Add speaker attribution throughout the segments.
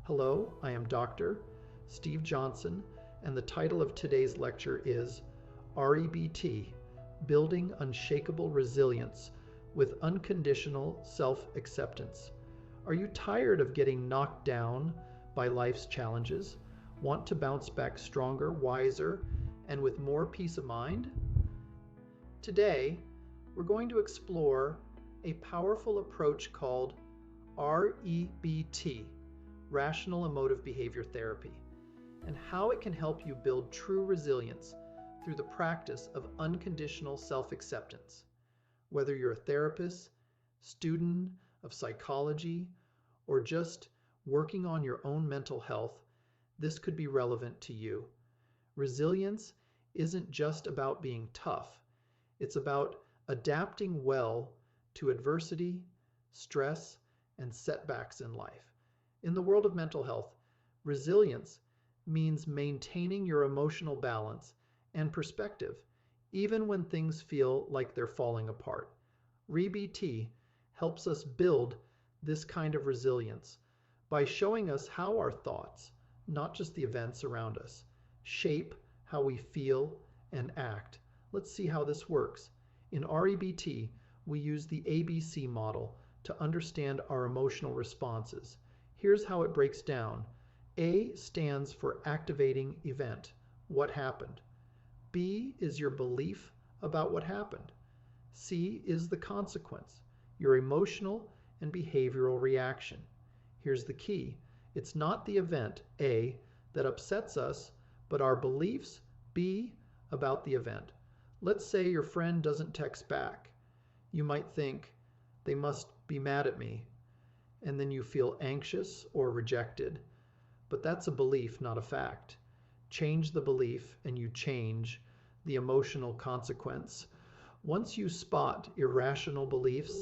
Speaker 1: Hello, I am Dr. Steve Johnson, and the title of today's lecture is REBT, Building Unshakable Resilience with Unconditional Self-Acceptance. Are you tired of getting knocked down by life's challenges? Want to bounce back stronger, wiser, and with more peace of mind? Today, we're going to explore a powerful approach called REBT, Rational Emotive Behavior Therapy, and how it can help you build true resilience through the practice of unconditional self-acceptance. Whether you're a therapist, student of psychology, or just working on your own mental health, this could be relevant to you. Resilience isn't just about being tough. It's about adapting well to adversity, stress, and setbacks in life. In the world of mental health, resilience means maintaining your emotional balance and perspective, even when things feel like they're falling apart. REBT helps us build this kind of resilience by showing us how our thoughts, not just the events around us, shape how we feel and act. Let's see how this works. In REBT, we use the ABC model to understand our emotional responses. Here's how it breaks down. A stands for activating event, what happened. B is your belief about what happened. C is the consequence, your emotional and behavioral reaction. Here's the key. It's not the event, A, that upsets us, but our beliefs, B, about the event. Let's say your friend doesn't text back. You might think, they must be mad at me, and then you feel anxious or rejected. But that's a belief, not a fact. Change the belief and you change the emotional consequence. Once you spot irrational beliefs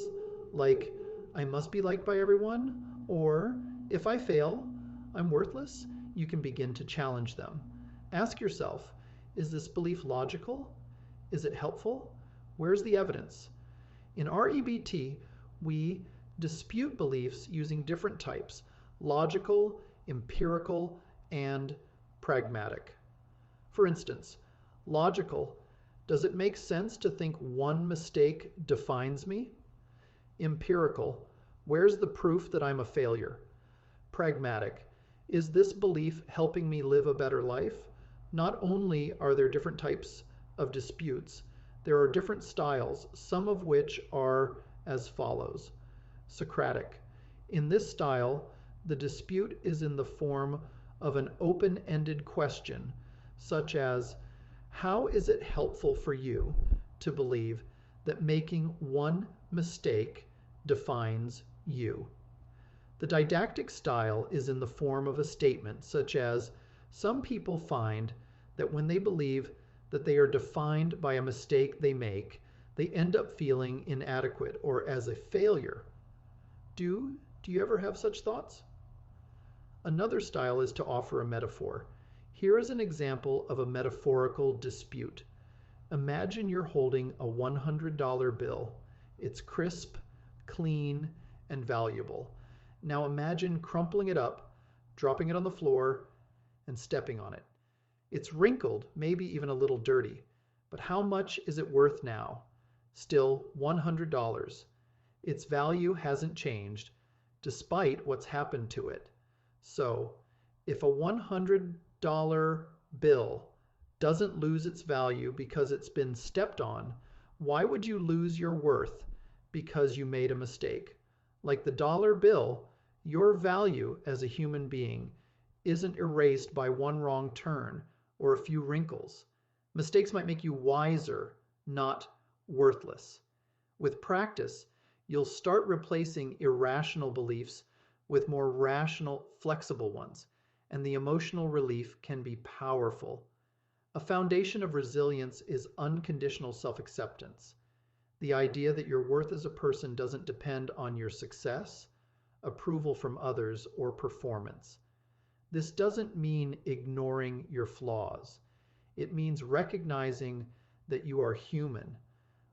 Speaker 1: like, I must be liked by everyone, or if I fail, I'm worthless, you can begin to challenge them. Ask yourself, is this belief logical? Is it helpful? Where's the evidence? In REBT, we dispute beliefs using different types: logical, empirical, and pragmatic. For instance, logical: does it make sense to think one mistake defines me? Empirical: where's the proof that I'm a failure? Pragmatic: is this belief helping me live a better life? Not only are there different types of disputes, there are different styles, some of which are as follows. Socratic: in this style, the dispute is in the form of an open-ended question, such as, how is it helpful for you to believe that making one mistake defines you? The didactic style is in the form of a statement, such as, some people find that when they believe that they are defined by a mistake they make, they end up feeling inadequate or as a failure. Do you ever have such thoughts? Another style is to offer a metaphor. Here is an example of a metaphorical dispute. Imagine you're holding a $100 bill. It's crisp, clean, and valuable. Now imagine crumpling it up, dropping it on the floor, and stepping on it. It's wrinkled, maybe even a little dirty. But how much is it worth now? Still $100. Its value hasn't changed, despite what's happened to it. So, if a $100 bill doesn't lose its value because it's been stepped on, why would you lose your worth because you made a mistake? Like the dollar bill, your value as a human being isn't erased by one wrong turn or a few wrinkles. Mistakes might make you wiser, not worthless. With practice, you'll start replacing irrational beliefs with more rational, flexible ones, and the emotional relief can be powerful. A foundation of resilience is unconditional self-acceptance. The idea that your worth as a person doesn't depend on your success, approval from others, or performance. This doesn't mean ignoring your flaws. It means recognizing that you are human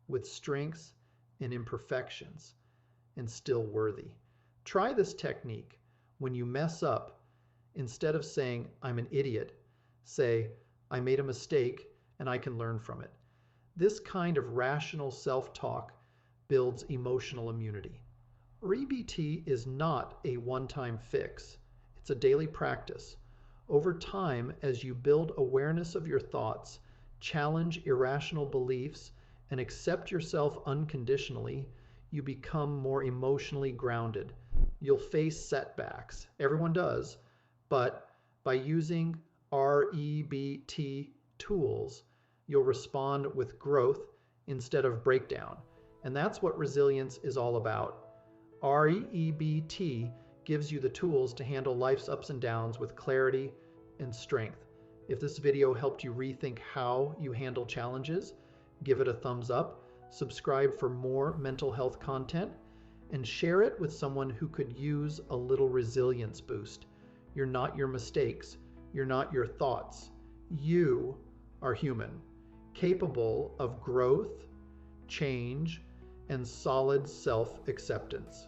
Speaker 1: with strengths and imperfections and still worthy. Try this technique. When you mess up, Instead of saying, I'm an idiot, say, I made a mistake and I can learn from it. This kind of rational self-talk builds emotional immunity. REBT is not a one-time fix. It's a daily practice. Over time, as you build awareness of your thoughts, challenge irrational beliefs, and accept yourself unconditionally, you become more emotionally grounded. You'll face setbacks. Everyone does. But by using REBT tools, you'll respond with growth instead of breakdown. And that's what resilience is all about. REBT gives you the tools to handle life's ups and downs with clarity and strength. If this video helped you rethink how you handle challenges, give it a thumbs up, subscribe for more mental health content, and share it with someone who could use a little resilience boost. You're not your mistakes. You're not your thoughts. You are human, capable of growth, change, and solid self-acceptance.